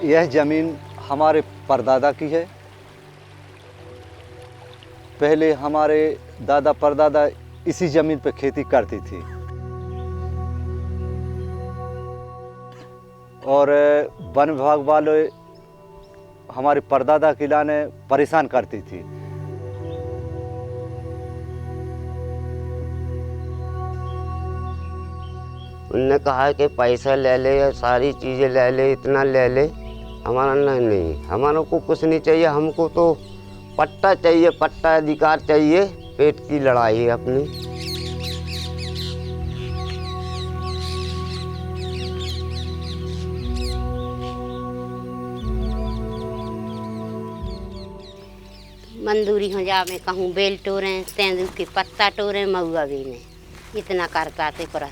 यह ज़मीन हमारे परदादा की है। पहले हमारे दादा परदादा इसी ज़मीन पे खेती करती थी और वन विभाग वाले हमारे परदादा के लाने परेशान करती थी। उनने कहा कि पैसा ले ले या सारी चीज़ें ले ले, इतना ले ले। हमारा नहीं, हमारे को कुछ नहीं चाहिए। हमको तो पट्टा चाहिए, पट्टा अधिकार चाहिए। पेट की लड़ाई है अपनी। मंदूरी हो जावे, कहूँ बेल टोरें, तेंदू के पत्ता टोरें, मऊआ बीने, इतना करता थे। पर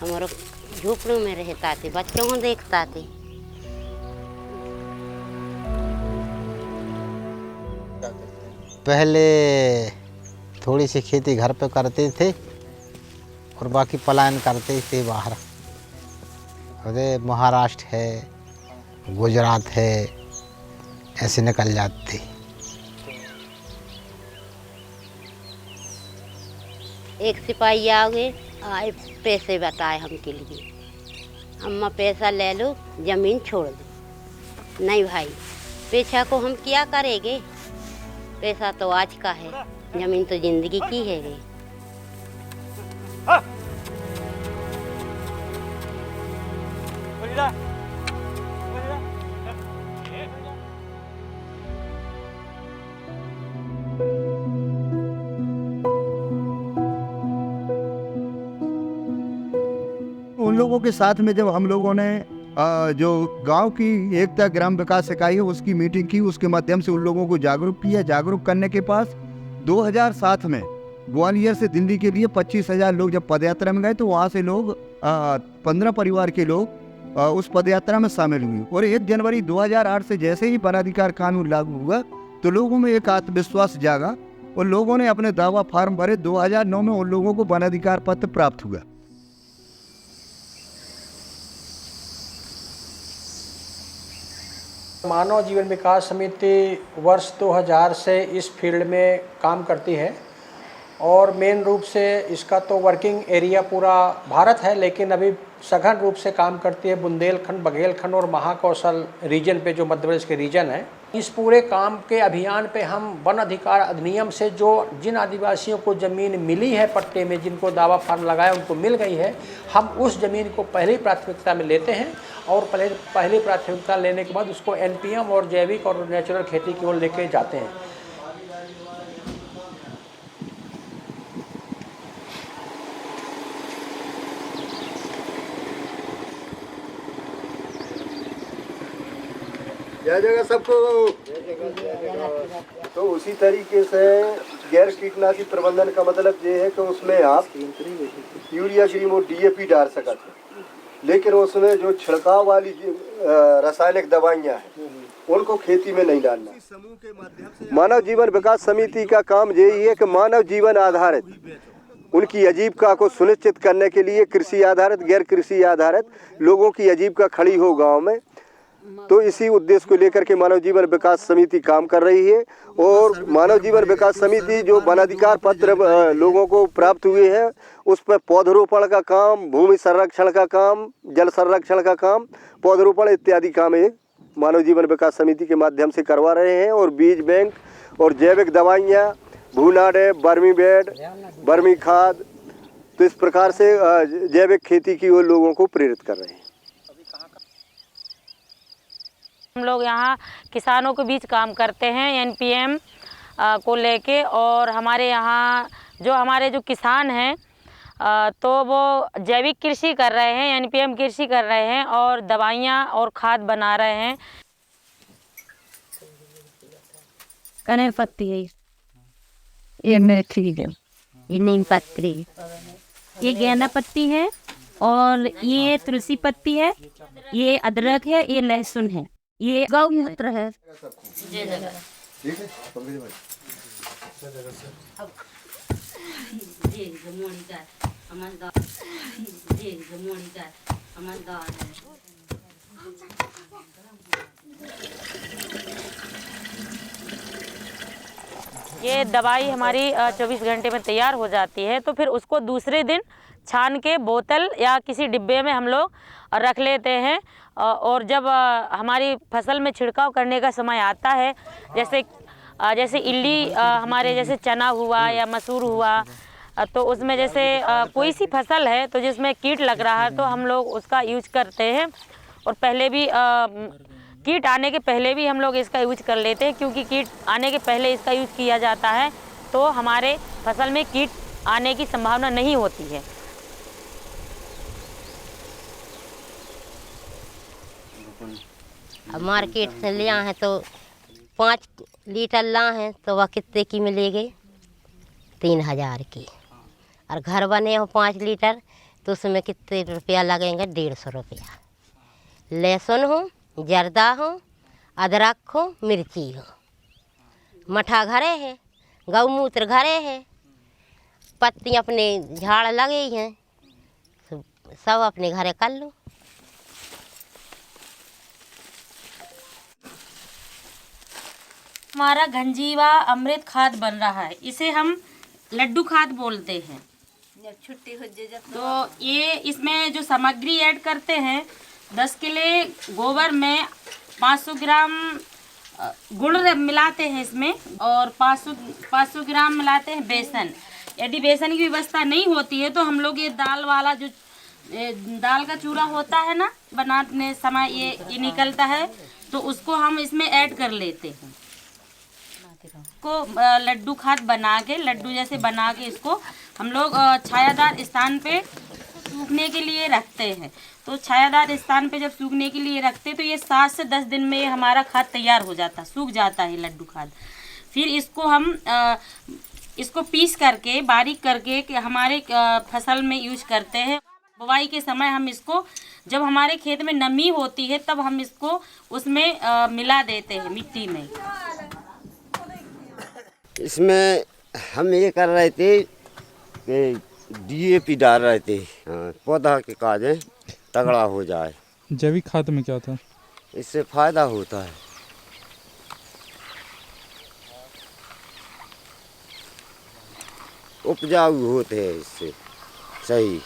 हमारे झोपड़ों में रहता थे, बच्चों को देखता थे। पहले थोड़ी सी खेती घर पे करते थे और बाकी पलायन करते थे बाहर। अरे महाराष्ट्र है, गुजरात है, ऐसे निकल जाते थे। एक सिपाही आए, पैसे बताए हमके लिए, अम्मा पैसा ले लो, ज़मीन छोड़ दो। नहीं भाई, पैसा को हम क्या करेंगे? पैसा तो आज का है, ज़मीन तो जिंदगी की है। उन लोगों के साथ में जब हम लोगों ने जो गांव की एकता ग्राम विकास इकाई है उसकी मीटिंग की, उसके माध्यम से उन लोगों को जागरूक किया। जागरूक करने के पास 2007 में ग्वालियर से दिल्ली के लिए 25,000 लोग जब पदयात्रा में गए तो वहाँ से लोग 15 परिवार के लोग उस पदयात्रा में शामिल हुए। और 1 जनवरी 2008 से जैसे ही वनाधिकार कानून लागू हुआ तो लोगों में एक आत्मविश्वास जागा और लोगों ने अपने दावा फार्म भरे। 2009 में उन लोगों को वनाधिकार पत्र प्राप्त हुआ। मानव जीवन विकास समिति वर्ष 2000 से इस फील्ड में काम करती है और मेन रूप से इसका तो वर्किंग एरिया पूरा भारत है, लेकिन अभी सघन रूप से काम करती है बुंदेलखंड, बघेलखंड और महाकौशल रीजन पे, जो मध्य प्रदेश के रीजन है। इस पूरे काम के अभियान पे हम वन अधिकार अधिनियम से जो जिन आदिवासियों को ज़मीन मिली है पट्टे में, जिनको दावा फार्म लगाया उनको मिल गई है, हम उस ज़मीन को पहली प्राथमिकता में लेते हैं और पहली प्राथमिकता लेने के बाद उसको एनपीएम और जैविक और नेचुरल खेती की ओर लेके जाते हैं। जय जगह सबको। तो उसी तरीके से गैर कीटनाशी प्रबंधन का मतलब ये है कि उसमें आप यूरिया क्रीम और डीएपी डाल सकते हैं, लेकिन उसमें जो छिड़काव वाली रासायनिक दवाइयाँ हैं उनको खेती में नहीं डालना। मानव जीवन विकास समिति का काम यही है कि मानव जीवन आधारित उनकी आजीविका को सुनिश्चित करने के लिए कृषि आधारित, गैर कृषि आधारित लोगों की आजीविका खड़ी हो गाँव में। तो इसी उद्देश्य को लेकर के मानव जीवन विकास समिति काम कर रही है। और मानव जीवन विकास समिति जो वनाधिकार पत्र लोगों को प्राप्त हुए हैं उस पर पौधरोपण का काम, भूमि संरक्षण का काम, जल संरक्षण का काम, पौधरोपण इत्यादि काम है मानव जीवन विकास समिति के माध्यम से करवा रहे हैं। और बीज बैंक और जैविक दवाइयाँ, भूनाडे, बर्मी बेड, बर्मी खाद, तो इस प्रकार से जैविक खेती की ओर लोगों को प्रेरित कर रहे हैं। हम लोग यहाँ किसानों के बीच काम करते हैं एनपीएम को लेके। और हमारे यहाँ जो किसान हैं तो वो जैविक कृषि कर रहे हैं, एनपीएम कृषि कर रहे हैं और दवाइयाँ और खाद बना रहे हैं। कनेर पत्ती है ये, मेथी है, ये नीम पत्ती, ये गेंदा पत्ती है और ये तुलसी पत्ती है, ये अदरक है, ये लहसुन है, ये गौमूत्र है। समझदार है। ये दवाई हमारी 24 घंटे में तैयार हो जाती है, तो फिर उसको दूसरे दिन छान के बोतल या किसी डिब्बे में हम लोग रख लेते हैं। और जब हमारी फसल में छिड़काव करने का समय आता है, जैसे इल्ली हमारे जैसे चना हुआ या मसूर हुआ, तो उसमें जैसे कोई सी फसल है तो जिसमें कीट लग रहा है तो हम लोग उसका यूज करते हैं। और पहले भी कीट आने के पहले भी हम लोग इसका यूज कर लेते हैं, क्योंकि कीट आने के पहले इसका यूज किया जाता है तो हमारे फसल में कीट आने की संभावना नहीं होती है। अब मार्केट से ले आए हैं तो 5 लीटर ला हैं तो वह कितने की मिलेगी? 3000 की। और घर बने हो 5 लीटर तो उसमें कितने रुपया लगेंगे? 150 रुपया। लहसुन हो, जर्दा हो, अदरक हो, मिर्ची हो, मठा घरे है, गौमूत्र घरे है, पत्ती अपने झाड़ लगे हैं, सब अपने घरे कर लो। हमारा गंजीवा अमृत खाद बन रहा है, इसे हम लड्डू खाद बोलते हैं। छुट्टी हो जाए तो ये इसमें जो सामग्री ऐड करते हैं, 10 किलो गोबर में 500 ग्राम गुड़ मिलाते हैं इसमें, और 500 ग्राम मिलाते हैं बेसन। यदि बेसन की व्यवस्था नहीं होती है तो हम लोग ये दाल वाला जो दाल का चूरा होता है ना, बनाने समय ये निकलता है, तो उसको हम इसमें ऐड कर लेते हैं। को लड्डू खाद बना के, लड्डू जैसे बना के इसको हम लोग छायादार स्थान पे सूखने के लिए रखते हैं। तो छायादार स्थान पे जब सूखने के लिए रखते हैं तो ये 7 से 10 दिन में हमारा खाद तैयार हो जाता है, सूख जाता है लड्डू खाद। फिर इसको हम इसको पीस करके, बारीक करके कि हमारे फसल में यूज करते हैं। बुवाई के समय हम इसको, जब हमारे खेत में नमी होती है तब हम इसको उसमें मिला देते हैं मिट्टी में। इसमें हम ये कर रहे थे कि DAP डाल रहे थे, पौधा के काजे तगड़ा हो जाए। जैविक खाद में क्या था? इससे फायदा होता है। उपजाऊ होते हैं इससे सही।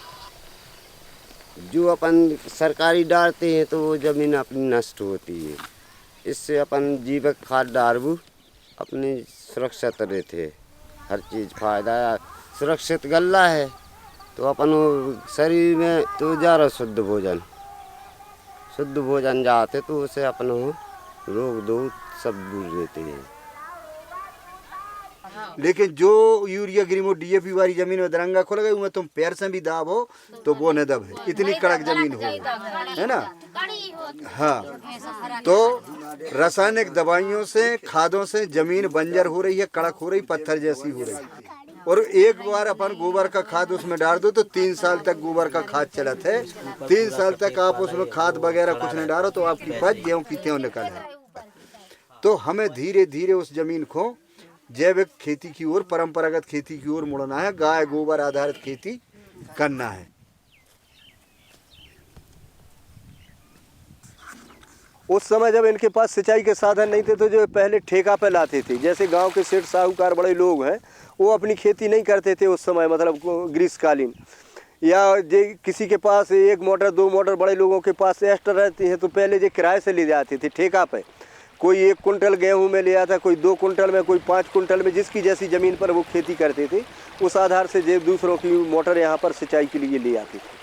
जो अपन सरकारी डालते हैं तो वो जमीन अपनी नष्ट होती है। इससे अपन जैविक खाद डालू अपनी सुरक्षित रहते, हर चीज़ फायदा है। सुरक्षित गल्ला है तो अपन शरीर में तो ज़्यादा शुद्ध भोजन जाते तो उसे अपन रोग दो सब दूर रहते हैं। लेकिन जो यूरिया ग्रीमो DAP वाली जमीन में दरंगा खुल गई, उनमें तुम पैर से भी दाबो तो वो न दब है, इतनी कड़क जमीन हो, है ना। हाँ, तो रासायनिक दवाइयों से, खादों से जमीन बंजर हो रही है, कड़क हो रही, पत्थर जैसी हो रही है। और एक बार अपन गोबर का खाद उसमें डाल दो तो 3 साल तक गोबर का खाद चलत है। 3 साल तक आप उसमें खाद वगैरह कुछ नहीं डालो तो आपकी पज गेहूँ की त्यों निकल है। तो हमें धीरे धीरे उस जमीन को जैविक खेती की ओर, परंपरागत खेती की ओर मुड़ना है, गाय गोबर आधारित खेती करना है। उस समय जब इनके पास सिंचाई के साधन नहीं थे तो जो पहले ठेका पे लाते थे, जैसे गांव के सेठ साहूकार बड़े लोग हैं, वो अपनी खेती नहीं करते थे उस समय, मतलब ग्रीष्मकालीन, या जे किसी के पास 1 मोटर 2 मोटर बड़े लोगों के पास एक्स्ट्रा रहती हैं तो पहले जो किराए से ले जाते थे ठेका पे। कोई 1 कुंटल गेहूं में ले आता, कोई 2 कुंटल में, कोई 5 कुंटल में, जिसकी जैसी ज़मीन पर वो खेती करते थे उस आधार से जो दूसरों की मोटर यहाँ पर सिंचाई के लिए ले आते थे।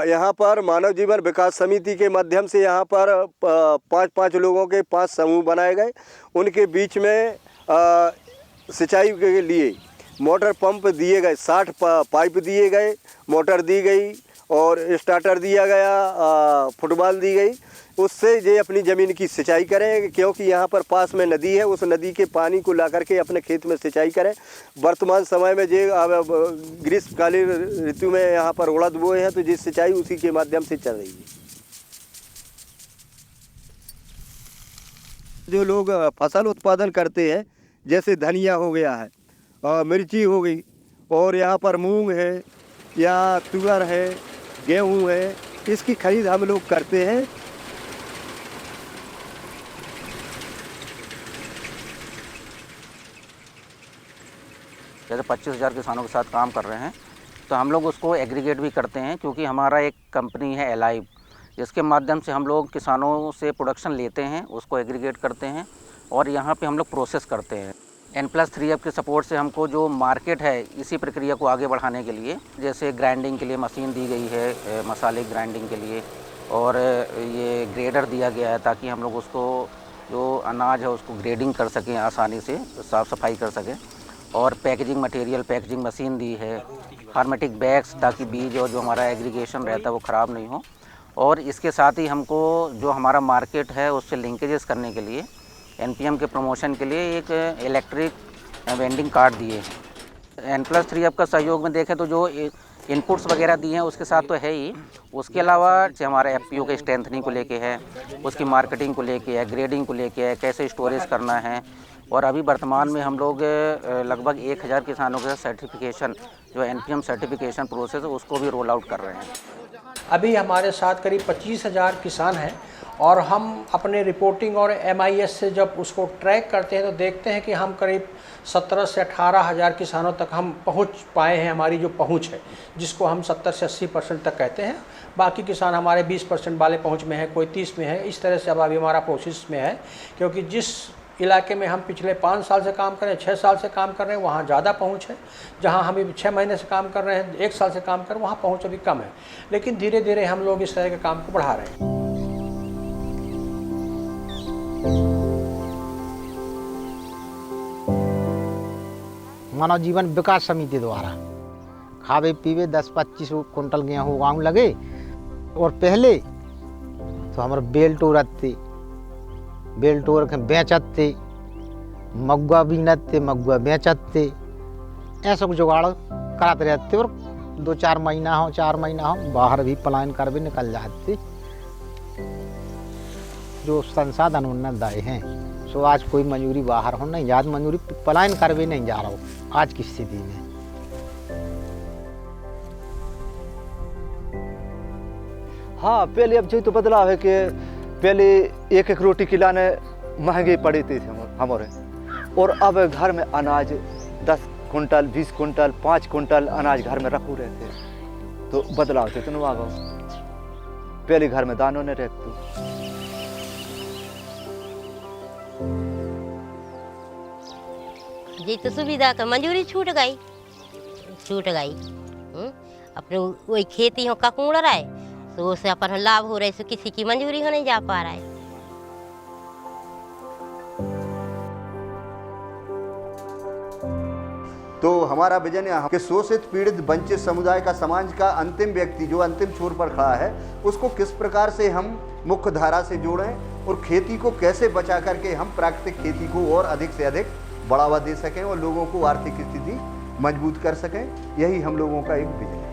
यहाँ पर मानव जीवन विकास समिति के माध्यम से यहाँ पर 5-5 लोगों के 5 समूह बनाए गए। उनके बीच में सिंचाई के लिए मोटर पंप दिए गए, 60 पाइप दिए गए, मोटर दी गई और स्टार्टर दिया गया, फुटबॉल दी गई। उससे ये अपनी ज़मीन की सिंचाई करें, क्योंकि यहाँ पर पास में नदी है, उस नदी के पानी को ला करके अपने खेत में सिंचाई करें। वर्तमान समय में ये ग्रीष्मकालीन ऋतु में यहाँ पर उड़द बोए हैं तो ये सिंचाई उसी के माध्यम से चल रही है। जो लोग फसल उत्पादन करते हैं, जैसे धनिया हो गया है, मिर्ची हो गई, और यहाँ पर मूंग है, या तुअर है, गेहूँ है, इसकी खरीद हम लोग करते हैं। जैसे 25,000 किसानों के साथ काम कर रहे हैं, तो हम लोग उसको एग्रीगेट भी करते हैं, क्योंकि हमारा एक कंपनी है एलाइव, जिसके माध्यम से हम लोग किसानों से प्रोडक्शन लेते हैं, उसको एग्रीगेट करते हैं और यहाँ पे हम लोग प्रोसेस करते हैं। N+3F के सपोर्ट से हमको जो मार्केट है इसी प्रक्रिया को आगे बढ़ाने के लिए, जैसे ग्राइंडिंग के लिए मशीन दी गई है, मसाले ग्राइंडिंग के लिए, और ये ग्रेडर दिया गया है ताकि हम लोग उसको जो अनाज है उसको ग्रेडिंग कर सकें, आसानी से साफ़ सफाई कर सकें। और पैकेजिंग मटेरियल, पैकेजिंग मशीन दी है, हार्मेटिक बैग्स ताकि बीज और जो हमारा एग्रीगेशन रहता है वो ख़राब नहीं हो। और इसके साथ ही हमको जो हमारा मार्केट है उससे लिंकेजेस करने के लिए NPM के प्रमोशन के लिए एक इलेक्ट्रिक वेंडिंग कार्ड दिए हैं। N+3F का सहयोग में देखें तो जो इनपुट्स वगैरह दिए हैं उसके साथ तो है ही, उसके अलावा हमारे FPO के स्ट्रेंथनिंग को लेके है, उसकी मार्केटिंग को लेके है, ग्रेडिंग को लेके है, कैसे स्टोरेज करना है। और अभी वर्तमान में हम लोग लगभग 1,000 किसानों का सर्टिफिकेशन, जो NPM सर्टिफिकेशन प्रोसेस है, उसको भी रोल आउट कर रहे हैं। अभी हमारे साथ करीब 25,000 किसान हैं और हम अपने रिपोर्टिंग और MIS से जब उसको ट्रैक करते हैं तो देखते हैं कि हम करीब 17 से 18,000 किसानों तक हम पहुंच पाए हैं। हमारी जो पहुंच है जिसको हम 70 से 80% तक कहते हैं, बाकी किसान हमारे 20% वाले पहुंच में है, कोई 30 में है। इस तरह से अब अभी हमारा प्रोसेस में है, क्योंकि जिस इलाके में हम पिछले 5 साल से काम कर रहे हैं, 6 साल से काम कर रहे हैं, वहाँ ज़्यादा पहुँच है। जहाँ हम अभी 6 महीने से काम कर रहे हैं, 1 साल से काम कर रहे हैं, वहाँ पहुँच अभी कम है। लेकिन धीरे धीरे हम लोग इस तरह के काम को बढ़ा रहे हैं। मानव जीवन विकास समिति द्वारा खावे पीवे 10-25 कुंटल गेहूँ उगाऊँ लगे। और पहले तो हमारे बेल टोरते, बेल टोर के बेचते, मगुआ बीनते, मगुआ बेचते, ऐसा कुछ जुगाड़ कराते रहते। और 2-4 महीना हो, 4 महीना हो, बाहर भी पलायन कर भी निकल जाते। जो संसाधन उन्नत दाए हैं, सो आज कोई मजूरी बाहर हो नहीं, याद मजूरी पलायन कर भी नहीं जा रहा हो आज की स्थिति में। हाँ, पहले अब जो तो बदलाव है कि पहले एक रोटी खिलाने महंगे पड़े थे हमारे, और अब घर में अनाज 10 कुंटल, 20 कुंटल, 5 कुंटल अनाज घर में रखू रहे थे। तो बदलाव थे तो आ गए। पहले घर में दानों ने रहते। जी तो सुविधा का मंजूरी छूट गई। अपने वही खेती हो का कूड़ रहा है, तो उससे अपन लाभ हो रहा है, सो किसी की मंजूरी हो नहीं जा पा रहा है। तो हमारा विजन है कि शोषित, पीड़ित, वंचित समुदाय का, समाज का अंतिम व्यक्ति जो अंतिम छोर पर खड़ा है, उसको किस प्रकार से हम मुख्य धारा से जोड़ें और खेती को कैसे बचा करके हम प्राकृतिक खेती को और अधिक से अधिक बढ़ावा दे सकें और लोगों को आर्थिक स्थिति मजबूत कर सकें। यही हम लोगों का एक विजन है।